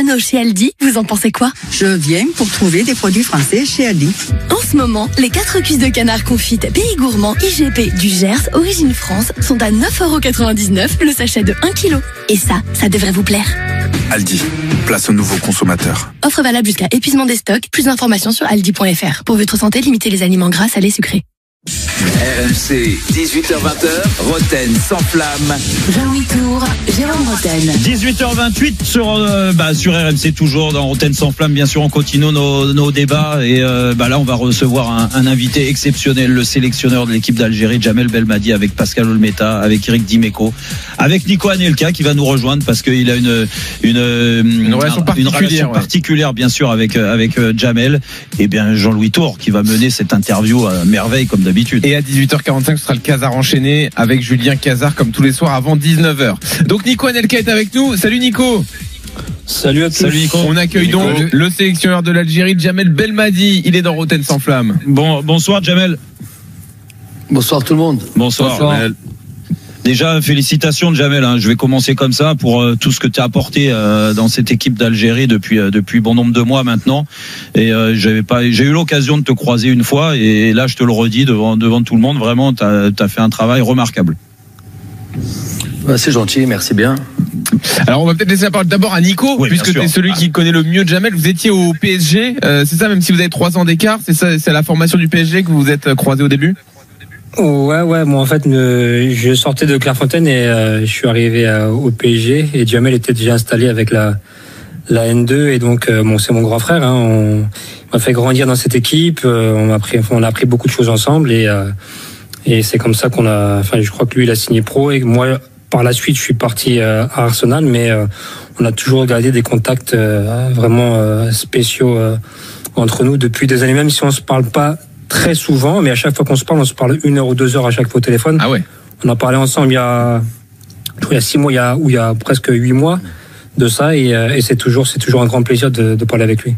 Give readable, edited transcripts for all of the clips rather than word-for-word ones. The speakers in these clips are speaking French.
originaux chez Aldi, vous en pensez quoi? Je viens pour trouver des produits français chez Aldi. En ce moment, les 4 cuisses de canard confites Pays Gourmand IGP du Gers, origine France, sont à 9,99€ le sachet de 1 kg. Et ça devrait vous plaire. Aldi, place aux nouveaux consommateurs. Offre valable jusqu'à épuisement des stocks. Plus d'informations sur aldi.fr. Pour votre santé, limitez les aliments gras, salés, sucrés. RMC, 18h-20h, Roten sans flamme. Jean-Louis Tour, Jérôme Roten. 18h28 sur RMC, toujours dans Roten sans flamme. Bien sûr, on continue nos débats. Et là, on va recevoir un invité exceptionnel, le sélectionneur de l'équipe d'Algérie, Djamel Belmadi, avec Pascal Olmeta, avec Eric Dimeco, avec Nico Anelka qui va nous rejoindre parce qu'il a une relation particulière, bien sûr, avec Djamel. Et bien, Jean-Louis Tour qui va mener cette interview à merveille comme d'habitude. Et à 18h45, ce sera le Casar enchaîné avec Julien Cazard comme tous les soirs avant 19h. Donc Nico Anelka est avec nous. Salut Nico. Salut à tous. Salut Nico. On accueille donc le sélectionneur de l'Algérie, Djamel Belmadi. Il est dans Roten sans flamme. Bonsoir Djamel. Bonsoir tout le monde. Bonsoir. Djamel. Déjà, félicitations Djamel, je vais commencer comme ça pour tout ce que tu as apporté dans cette équipe d'Algérie depuis bon nombre de mois maintenant. Et j'ai eu l'occasion de te croiser une fois et là je te le redis devant tout le monde, vraiment tu as fait un travail remarquable. C'est gentil, merci bien. Alors on va peut-être laisser la parole d'abord à Nico, oui, puisque tu es celui qui connaît le mieux Djamel. Vous étiez au PSG, c'est ça, même si vous avez 3 ans d'écart, c'est ça, c'est à la formation du PSG que vous vous êtes croisés au début? Ouais, moi en fait, je sortais de Clairefontaine et je suis arrivé au PSG et Djamel était déjà installé avec la N2 et donc c'est mon grand frère. On m'a fait grandir dans cette équipe, on a appris beaucoup de choses ensemble et c'est comme ça je crois que lui il a signé pro et moi par la suite je suis parti à Arsenal, mais on a toujours gardé des contacts vraiment spéciaux entre nous depuis des années, même si on se parle pas très souvent, mais à chaque fois qu'on se parle, on se parle 1 heure ou 2 heures à chaque fois au téléphone. Ah ouais. On a parlé ensemble il y a 6 mois, il y a presque 8 mois de ça, et c'est toujours un grand plaisir de parler avec lui.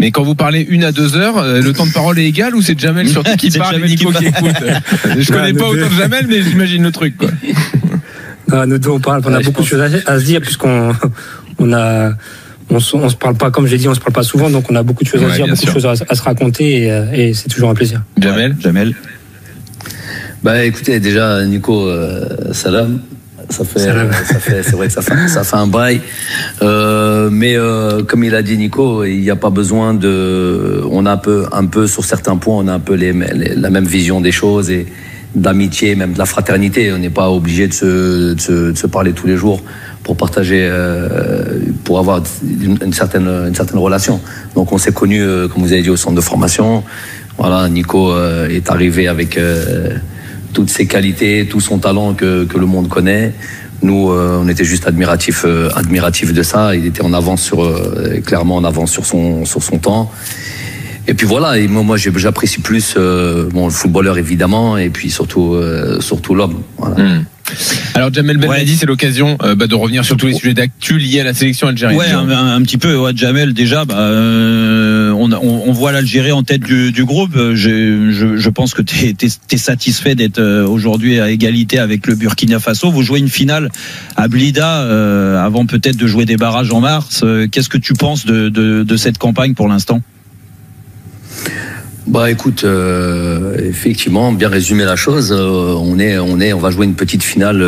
Mais quand vous parlez 1 à 2 heures, le temps de parole est égal ou c'est Djamel surtout qui parle et Nico qui écoute? Je connais pas autant de Djamel, mais j'imagine le truc, quoi. Non, nous deux on parle, on a beaucoup de choses à se dire puisqu'on on se parle pas, comme j'ai dit, on se parle pas souvent, donc on a beaucoup de choses à dire, beaucoup de choses à se raconter, et c'est toujours un plaisir. Djamel. Bah écoutez, déjà Nico, salam. C'est vrai que ça fait un bail, mais comme il a dit Nico, il n'y a pas besoin on a un peu sur certains points, on a un peu la même vision des choses et d'amitié, même de la fraternité. On n'est pas obligé de se parler tous les jours pour partager, pour avoir une certaine relation. Donc on s'est connus, comme vous avez dit, au centre de formation. Voilà, Nico est arrivé avec toutes ses qualités, tout son talent que le monde connaît. Nous, on était juste admiratifs de ça. Il était clairement en avance sur son temps. Et puis voilà, et moi j'apprécie plus le footballeur évidemment, et puis surtout l'homme. Voilà. Alors Djamel Belmadi, c'est l'occasion de revenir sur tous les sujets d'actu liés à la sélection algérienne. Ouais, un petit peu. Ouais, Djamel, déjà, on voit l'Algérie en tête du groupe. Je pense que t'es satisfait d'être aujourd'hui à égalité avec le Burkina Faso. Vous jouez une finale à Blida avant peut-être de jouer des barrages en mars. Qu'est-ce que tu penses de cette campagne pour l'instant? Bah écoute, effectivement, bien résumé la chose. On va jouer une petite finale.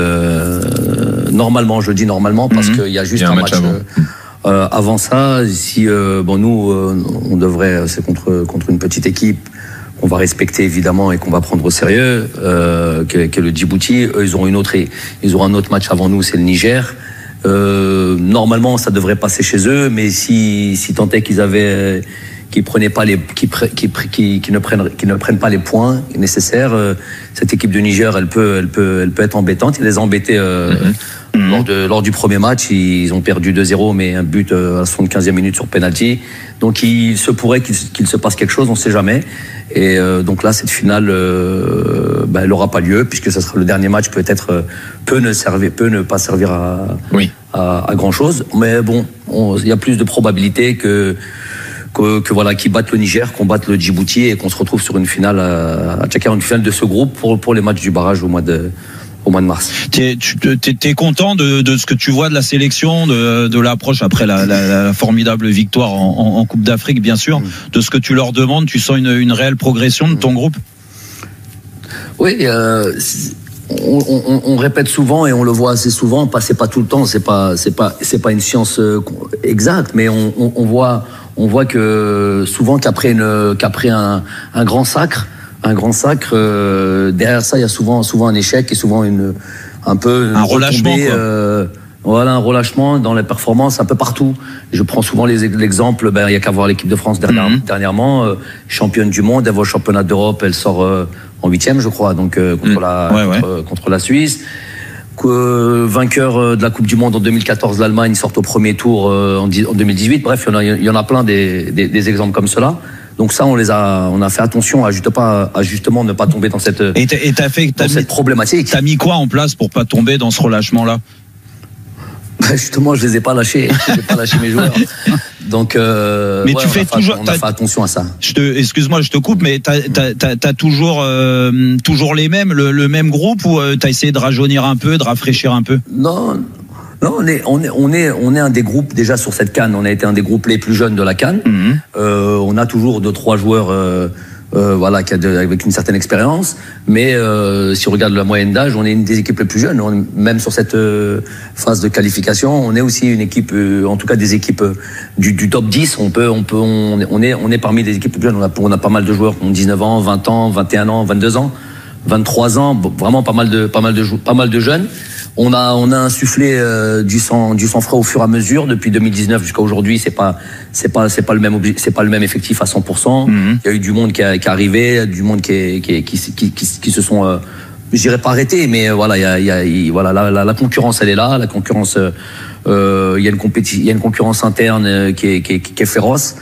Normalement, je dis normalement parce qu'il y a juste un match avant ça. Si nous, on devrait, c'est contre une petite équipe qu'on va respecter évidemment et qu'on va prendre au sérieux, qu'est le Djibouti. Eux, ils auront un autre match avant nous, c'est le Niger. Normalement, ça devrait passer chez eux, mais si tant est qu'ils ne prennent pas les points nécessaires, cette équipe de Niger, elle peut être embêtante. Ils les ont embêtés lors du premier match. Ils ont perdu 2-0, mais un but à 75e minute sur penalty. Donc il se pourrait qu'il se passe quelque chose, on ne sait jamais. Et donc là, cette finale, elle n'aura pas lieu puisque ça sera le dernier match. Peut-être peut ne pas servir à grand chose. Mais bon, il y a plus de probabilités qu'ils battent le Niger, qu'on batte le Djibouti et qu'on se retrouve sur une finale à Tchakar, une finale de ce groupe pour les matchs du barrage au mois au mois de mars. T'es content de ce que tu vois de la sélection, de l'approche après la formidable victoire en Coupe d'Afrique, bien sûr, de ce que tu leur demandes. Tu sens une réelle progression de ton groupe? Oui, on répète souvent et on le voit assez souvent. C'est pas tout le temps, c'est pas une science exacte, mais on voit que souvent qu'après un grand sacre. Derrière ça, il y a souvent un échec et souvent un relâchement. Voilà, un relâchement dans les performances un peu partout. Je prends souvent l'exemple. Il y a qu'à voir l'équipe de France dernièrement, championne du monde, elle va au championnat d'Europe, elle sort en 8e, je crois, donc contre la Suisse. Vainqueur de la Coupe du Monde en 2014, l'Allemagne sort au premier tour en 2018. Bref, il y en a plein des exemples comme cela. Donc ça, on a fait attention à justement ne pas tomber dans cette problématique. T'as mis quoi en place pour pas tomber dans ce relâchement-là? Justement, je les ai pas lâchés. Je n'ai pas lâché mes joueurs. Donc, mais tu fais toujours. On a fait attention à ça. Excuse-moi, je te coupe, mais t'as toujours les mêmes, le même groupe, ou t'as essayé de rajeunir un peu, de rafraîchir un peu? Non, on est un des groupes déjà sur cette CAN. On a été un des groupes les plus jeunes de la CAN. On a toujours 2-3 joueurs. Avec une certaine expérience, mais si on regarde la moyenne d'âge, on est une des équipes les plus jeunes. Même sur cette phase de qualification, on est aussi une équipe, en tout cas des équipes du top 10. On est parmi les équipes plus jeunes. On a pas mal de joueurs qui ont 19 ans, 20 ans, 21 ans, 22 ans, 23 ans. Vraiment pas mal de jeunes. On a insufflé du sang frais au fur et à mesure depuis 2019 jusqu'à aujourd'hui. C'est pas le même effectif à 100%. Il y a eu du monde qui est arrivé, du monde qui se sont je dirais pas arrêtés, mais voilà, la concurrence, elle est là. La concurrence, il y a une concurrence interne qui est féroce,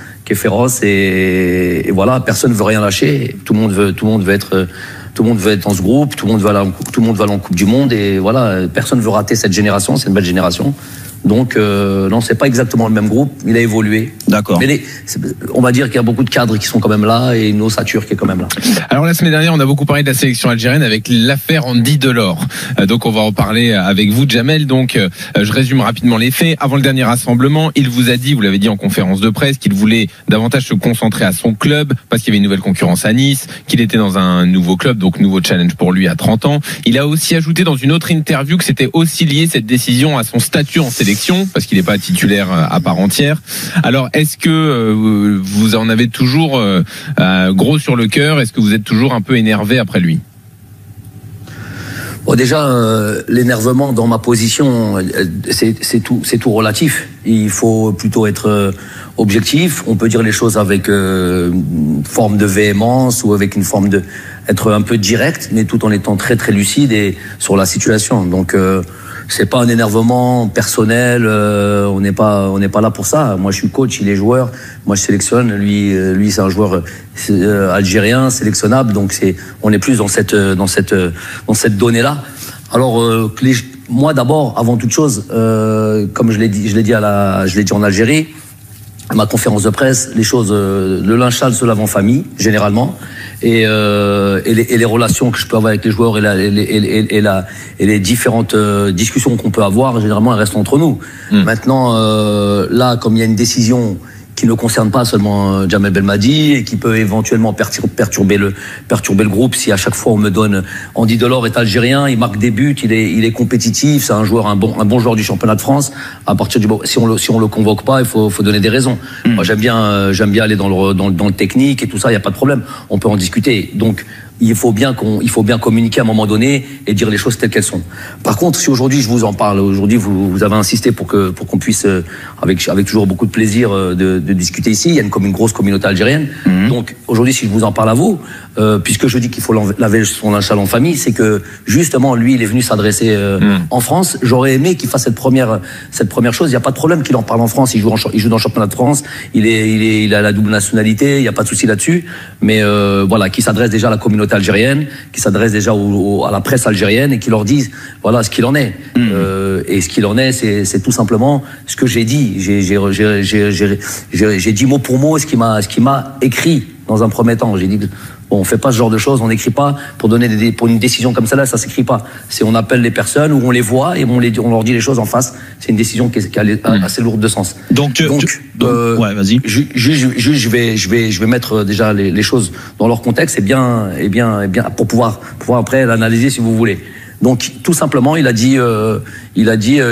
et voilà, personne veut rien lâcher. Tout le monde veut être dans ce groupe, tout le monde va aller en Coupe du Monde, et voilà, personne veut rater cette génération. C'est une belle génération. Donc non, c'est pas exactement le même groupe, il a évolué. D'accord. Mais on va dire qu'il y a beaucoup de cadres qui sont quand même là et une ossature qui est quand même là. Alors la semaine dernière, on a beaucoup parlé de la sélection algérienne avec l'affaire Andy Delors. Donc on va en parler avec vous, Jamel. Donc je résume rapidement les faits. Avant le dernier rassemblement, il vous a dit, vous l'avez dit en conférence de presse, qu'il voulait davantage se concentrer à son club parce qu'il y avait une nouvelle concurrence à Nice, qu'il était dans un nouveau club, donc nouveau challenge pour lui à 30 ans. Il a aussi ajouté dans une autre interview que c'était aussi lié, cette décision, à son statut en sélection, parce qu'il n'est pas titulaire à part entière. Alors, est-ce que vous en avez toujours gros sur le cœur? Est-ce que vous êtes toujours un peu énervé après lui? Bon, déjà, l'énervement dans ma position, c'est tout relatif. Il faut plutôt être objectif. On peut dire les choses avec une forme de véhémence ou avec une forme de être un peu direct, mais tout en étant très très lucide et sur la situation. Donc c'est pas un énervement personnel, on n'est pas là pour ça. Moi je suis coach, il est joueur, moi je sélectionne, lui c'est un joueur algérien sélectionnable, donc on est plus dans cette donnée là. Alors moi d'abord, avant toute chose, comme je l'ai dit en Algérie, à ma conférence de presse, les choses, le linge sale se lave en famille généralement, et les relations que je peux avoir avec les joueurs et les différentes discussions qu'on peut avoir, généralement elles restent entre nous. Maintenant, là, comme il y a une décision qui ne concerne pas seulement Jamel Belmadi et qui peut éventuellement perturber le groupe, si à chaque fois on me donne Andy Delors est algérien, il marque des buts, il est compétitif, c'est un bon joueur du championnat de France. À partir si on le convoque pas, il faut donner des raisons. Moi j'aime bien aller dans le technique et tout ça, il y a pas de problème, on peut en discuter. Donc il faut bien communiquer à un moment donné et dire les choses telles qu'elles sont. Par contre, si aujourd'hui je vous en parle, aujourd'hui vous avez insisté pour qu'on puisse avec toujours beaucoup de plaisir de discuter ici. Il y a une grosse communauté algérienne. Donc aujourd'hui, si je vous en parle à vous, puisque je dis qu'il faut laver son linge sale en famille, c'est que justement lui, il est venu s'adresser en France. J'aurais aimé qu'il fasse cette première chose. Il n'y a pas de problème qu'il en parle en France. Il joue dans le championnat de France. Il a la double nationalité. Il n'y a pas de souci là-dessus. Mais voilà, qu'il s'adresse déjà à la communauté algérienne, qui s'adresse déjà à la presse algérienne et qui leur dise voilà ce qu'il en est. Et ce qu'il en est, c'est tout simplement ce que j'ai dit. J'ai dit mot pour mot ce qui m'a écrit. dans un premier temps. J'ai dit, bon, on fait pas ce genre de choses, on n'écrit pas pour pour une décision comme celle-là, ça s'écrit pas. C'est on appelle les personnes ou on les voit et on leur dit les choses en face. C'est une décision qui est assez lourde de sens. Donc ouais, vas-y. Je vais mettre déjà les choses dans leur contexte et bien pour pouvoir après l'analyser si vous voulez. Donc tout simplement, il a dit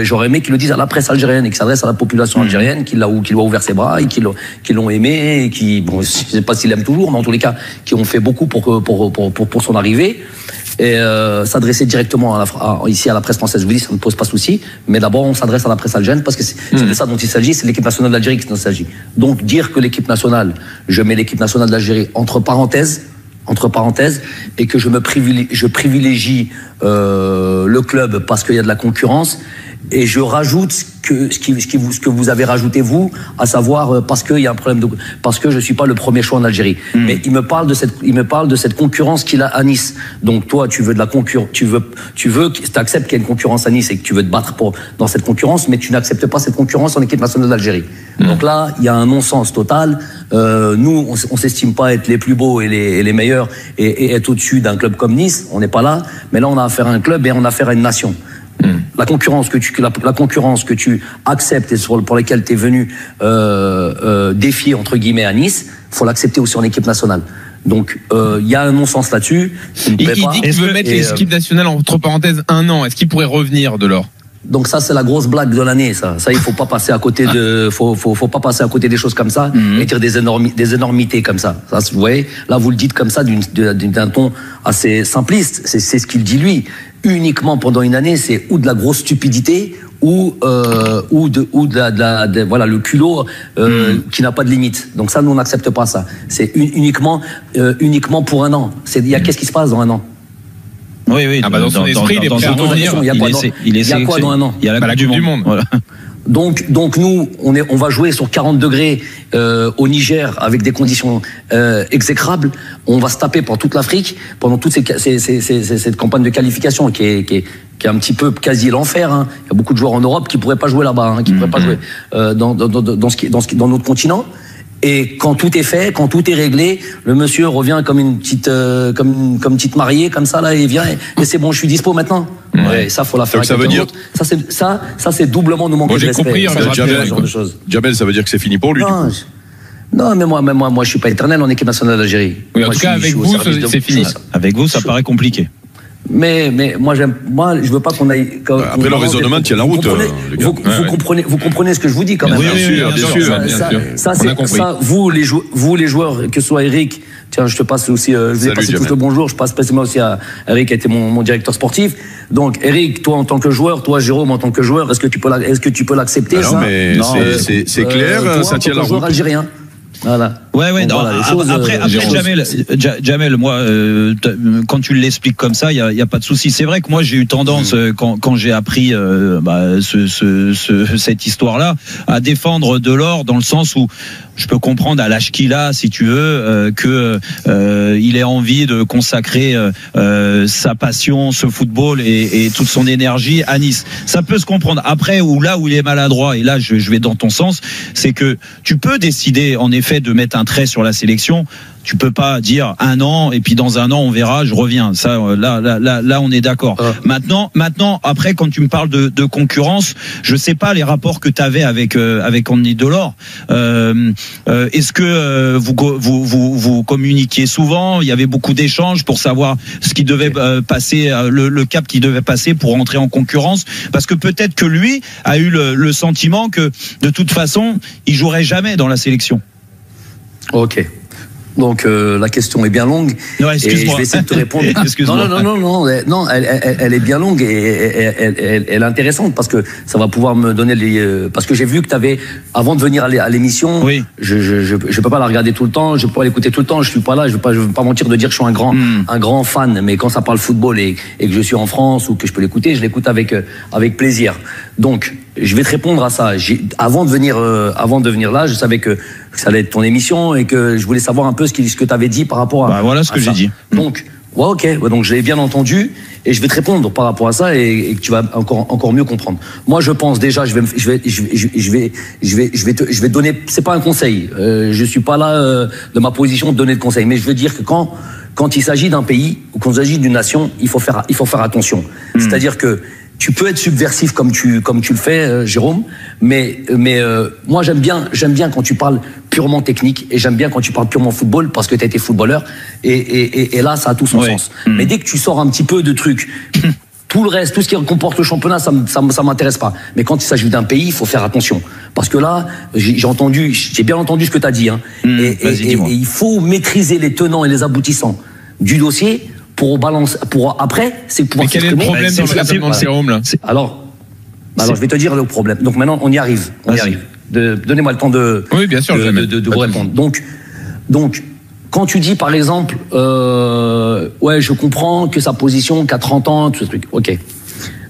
j'aurais aimé qu'il le dise à la presse algérienne et qu'il s'adresse à la population algérienne, qu'il a ouvert ses bras et qui l'ont aimé et qui, bon, je sais pas s'il aime toujours, mais en tous les cas, qui ont fait beaucoup pour son arrivée. Et s'adresser directement ici à la presse française, je vous dis, ça ne pose pas souci. Mais d'abord, on s'adresse à la presse algérienne parce que c'est de ça dont il s'agit, c'est l'équipe nationale d'Algérie dont il s'agit. Donc dire que l'équipe nationale, je mets l'équipe nationale d'Algérie entre parenthèses, et que je privilégie le club parce qu'il y a de la concurrence, et je rajoute ce que vous avez rajouté vous, à savoir parce qu'il y a un problème parce que je suis pas le premier choix en Algérie. Mais il me parle de cette concurrence qu'il a à Nice. Donc toi, tu veux de la concurrence, tu acceptes qu'il y ait une concurrence à Nice et que tu veux te battre dans cette concurrence, mais tu n'acceptes pas cette concurrence en équipe nationale d'Algérie. Donc là, il y a un non-sens total. Nous, on s'estime pas être les plus beaux et les meilleurs et être au-dessus d'un club comme Nice. On n'est pas là. Mais là, on a affaire à un club et on a affaire à une nation. La concurrence que tu acceptes et pour laquelle tu es venu défier entre guillemets à Nice, faut l'accepter aussi en équipe nationale. Donc il y a un non-sens là-dessus. Il dit qu'il veut mettre l'équipe nationale entre parenthèses 1 an. Est-ce qu'il pourrait revenir, Delors? Donc ça, c'est la grosse blague de l'année, ça. Ça, il faut pas passer à côté faut pas passer à côté des choses comme ça et dire des énormités comme ça. Ça, vous voyez, là, vous le dites comme ça d'un ton assez simpliste. C'est ce qu'il dit lui. Uniquement pendant une année, c'est ou de la grosse stupidité ou voilà, le culot qui n'a pas de limite. Donc ça, nous, on n'accepte pas ça. C'est uniquement pour un an. Qu'est-ce qui se passe dans un an? Oui. Dans son esprit, il est prêt à revenir. Il y a quoi dans un an? Il y a la Coupe du Monde. Voilà. Donc nous, on va jouer sur 40 degrés au Niger avec des conditions exécrables. On va se taper pour toute l'Afrique pendant toute cette campagne de qualification qui est un petit peu quasi l'enfer. Hein. Il y a beaucoup de joueurs en Europe qui pourraient pas jouer là-bas, qui pourraient pas jouer dans notre continent. Et quand tout est fait, quand tout est réglé, le monsieur revient comme une petite petite mariée comme ça là, et vient et c'est bon, je suis dispo maintenant. Ouais, ça faut la faire. Donc ça veut dire ça c'est doublement nous manquer de respect. Jamel, ça veut dire que c'est fini pour lui. Non, mais moi je suis pas éternel en équipe nationale d'Algérie. Oui, en tout cas avec vous c'est fini. Avec vous ça paraît compliqué. Mais moi je veux pas qu'on aille. Après le raisonnement tient la route. Vous comprenez ce que je vous dis quand même. Bien sûr. Vous les joueurs, que ce soit Eric, tiens, je te passe aussi, je vous ai passé tout le bonjour. Je passe spécialement aussi à Eric qui a été mon directeur sportif. Donc Eric, toi en tant que joueur, toi Jérôme en tant que joueur, est-ce que tu peux l'accepter ça? Non, mais c'est clair, ça tient la route. Joueur algérien. Voilà. Ouais. Donc, voilà, après Jamel, moi, quand tu l'expliques comme ça, il y a pas de souci. C'est vrai que moi, j'ai eu tendance quand j'ai appris cette histoire-là à défendre Delors dans le sens où je peux comprendre à l'âge qu'il a, si tu veux, que il ait envie de consacrer sa passion, ce football et toute son énergie à Nice. Ça peut se comprendre. Après, là où il est maladroit, et là je vais dans ton sens, c'est que tu peux décider en effet de mettre un trait sur la sélection. Tu peux pas dire 1 an et puis dans 1 an on verra, je reviens. Ça, là, on est d'accord. Maintenant, après, quand tu me parles de concurrence, je sais pas les rapports que tu avais avec Andy Delors. Est-ce que vous communiquiez souvent? Il y avait beaucoup d'échanges pour savoir ce qui devait passer, le cap qui devait passer pour entrer en concurrence. Parce que peut-être que lui a eu le sentiment que de toute façon, il jouerait jamais dans la sélection. Ok. Donc la question est bien longue. Non, excuse-moi. Et je vais essayer de te répondre. Non, elle est bien longue et elle est intéressante parce que ça va pouvoir me donner parce que j'ai vu que tu avais, avant de venir à l'émission, oui. Je peux pas la regarder tout le temps, je peux pas l'écouter tout le temps, je suis pas là, je veux pas mentir de dire que je suis un grand fan, mais quand ça parle football et que je suis en France ou que je peux l'écouter, je l'écoute avec plaisir. Donc je vais te répondre à ça. Avant de venir là, je savais que ça allait être ton émission et que je voulais savoir un peu ce que tu avais dit par rapport à voilà ce que j'ai dit. Donc Ouais, ok. Ouais, donc je l'ai bien entendu et je vais te répondre par rapport à ça et que tu vas encore mieux comprendre. Moi, je pense déjà, je vais te donner. C'est pas un conseil. Je suis pas là de ma position de donner de conseils, mais je veux dire que quand il s'agit d'un pays ou quand il s'agit d'une nation, il faut faire attention. C'est-à-dire que tu peux être subversif comme tu le fais, Jérôme, mais moi j'aime bien quand tu parles purement technique et j'aime bien quand tu parles purement football parce que tu as été footballeur et là ça a tout son sens. Mais dès que tu sors un petit peu de trucs, tout le reste, tout ce qui comporte le championnat, ça m'intéresse pas. Mais quand il s'agit d'un pays, il faut faire attention parce que là j'ai bien entendu ce que tu as dit, hein. Et il faut maîtriser les tenants et les aboutissants du dossier. Pour après, c'est pouvoir. Mais quel est le problème dans le raisonnement de Jérôme là? Alors, je vais te dire le problème. Donc maintenant, on y arrive. Donnez-moi le temps de. Oui, bien sûr, de vous répondre. Donc, quand tu dis par exemple, ouais, je comprends que sa position, qu'à 30 ans, tout ce truc. Ok.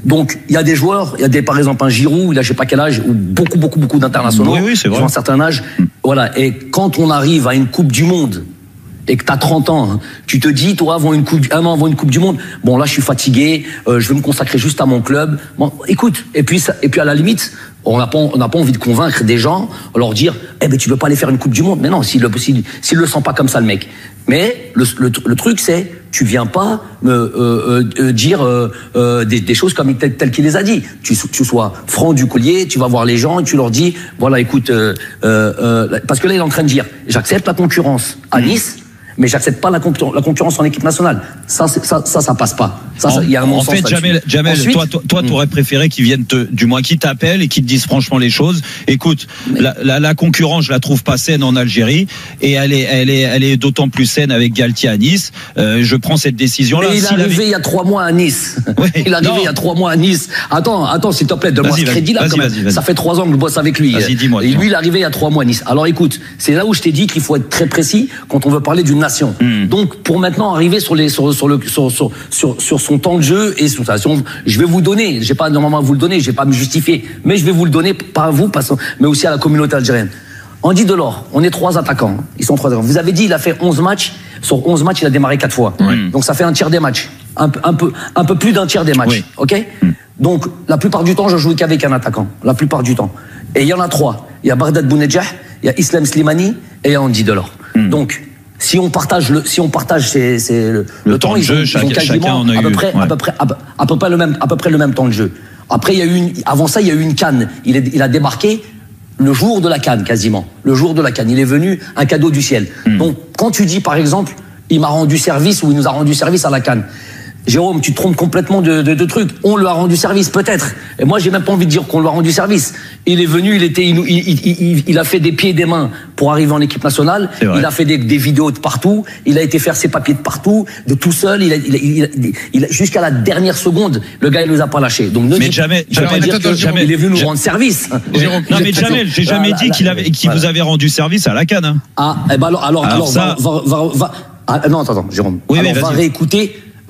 Donc, il y a des joueurs, par exemple un Giroud, il a je sais pas quel âge, ou beaucoup d'internationaux. Oui, c'est vrai. Ils ont un certain âge. Voilà. Et quand on arrive à une Coupe du Monde. Et que t'as 30 ans, hein, tu te dis, toi, un an avant une Coupe du Monde, bon là je suis fatigué, je vais me consacrer juste à mon club. Bon, écoute, et puis à la limite, on n'a pas envie de convaincre des gens, leur dire, tu veux pas aller faire une Coupe du Monde. Mais non, s'il le sent pas comme ça le mec. Mais le truc c'est, tu viens pas me dire des choses comme telles qu'il les a dit. Tu sois franc du collier, tu vas voir les gens et tu leur dis, voilà, écoute, parce que là il est en train de dire, j'accepte la concurrence à Nice. Mais j'accepte pas la concurrence en équipe nationale. Ça passe pas. Il y a un en fait, Jamel, ensuite, toi, t'aurais préféré qu'ils viennent du moins qu'ils t'appellent et qu'ils te disent franchement les choses. Écoute, la concurrence, je la trouve pas saine en Algérie et elle est d'autant plus saine avec Galtier à Nice. Je prends cette décision-là. Mais il est arrivé il y a 3 mois à Nice. Ouais, il est arrivé il y a 3 mois à Nice. Attends, s'il te plaît, donne-moi ce crédit-là. Ça fait 3 ans que je bosse avec lui. Vas-y, dis-moi. Et lui, il est arrivé il y a 3 mois à Nice. Alors écoute, c'est là où je t'ai dit qu'il faut être très précis quand on veut parler d'une nation. Donc pour maintenant arriver sur son temps de jeu et sur sa, je vais vous donner, j'ai pas normalement à vous le donner, je vais pas me justifier, mais je vais vous le donner pas à vous, mais aussi à la communauté algérienne. Andy Delors, on est 3 attaquants, ils sont 3 attaquants. Vous avez dit il a fait 11 matchs, sur 11 matchs il a démarré 4 fois. Donc ça fait un tiers des matchs, un peu plus d'un tiers des matchs, ok. Donc la plupart du temps je joue qu'avec un attaquant, la plupart du temps. Et il y en a 3, il y a Bardad Bounedjah, il y a Islam Slimani et il y a Andy Delors. Donc si on partage le temps, ils ont quasiment à peu près le même temps de jeu. Après, avant ça, il y a eu une CAN. Il a débarqué le jour de la CAN, quasiment. Le jour de la CAN. Il est venu un cadeau du ciel. Donc, quand tu dis, par exemple, il m'a rendu service ou il nous a rendu service à la CAN. Jérôme, tu te trompes complètement de trucs. On lui a rendu service, peut-être. Et moi, j'ai même pas envie de dire qu'on lui a rendu service. Il est venu, il a fait des pieds et des mains pour arriver en équipe nationale. Il a fait des vidéos de partout. Il a été faire ses papiers de partout, de tout seul. Jusqu'à la dernière seconde, le gars, il nous a pas lâché. Donc, mais jamais, il est venu nous rendre service. Jérôme, non, mais Jamel, j'ai jamais dit qu'il vous avait rendu service à la CAN, hein. Ah, alors, ça... non, attends, Jérôme. Oui,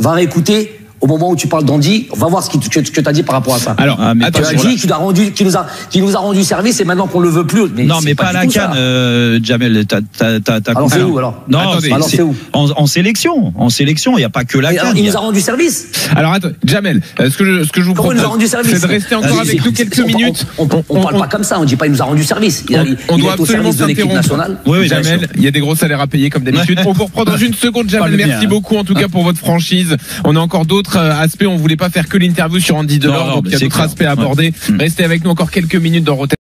va réécouter au moment où tu parles d'Andy, on va voir ce que tu as dit par rapport à ça. Alors, tu as dit qu'il nous a rendu service et maintenant qu'on le veut plus. Mais non, mais pas à la CAN, Jamel. Alors c'est où alors? Non, alors c'est où? En sélection, il n'y a pas que la CAN. Il nous a rendu service. Alors attends, Jamel, ce que je vous propose, c'est de rester encore avec nous quelques minutes. On parle pas comme ça, on dit pas il nous a rendu service. On doit absolument s'interrompre. Oui, Jamel, il y a des gros salaires à payer comme d'habitude. On vous reprend dans une seconde, Jamel. Merci beaucoup en tout cas pour votre franchise. On a encore d'autres aspects. On voulait pas faire que l'interview sur Andy Delors, donc il y a d'autres aspects à aborder. Restez avec nous encore quelques minutes dans Rotten.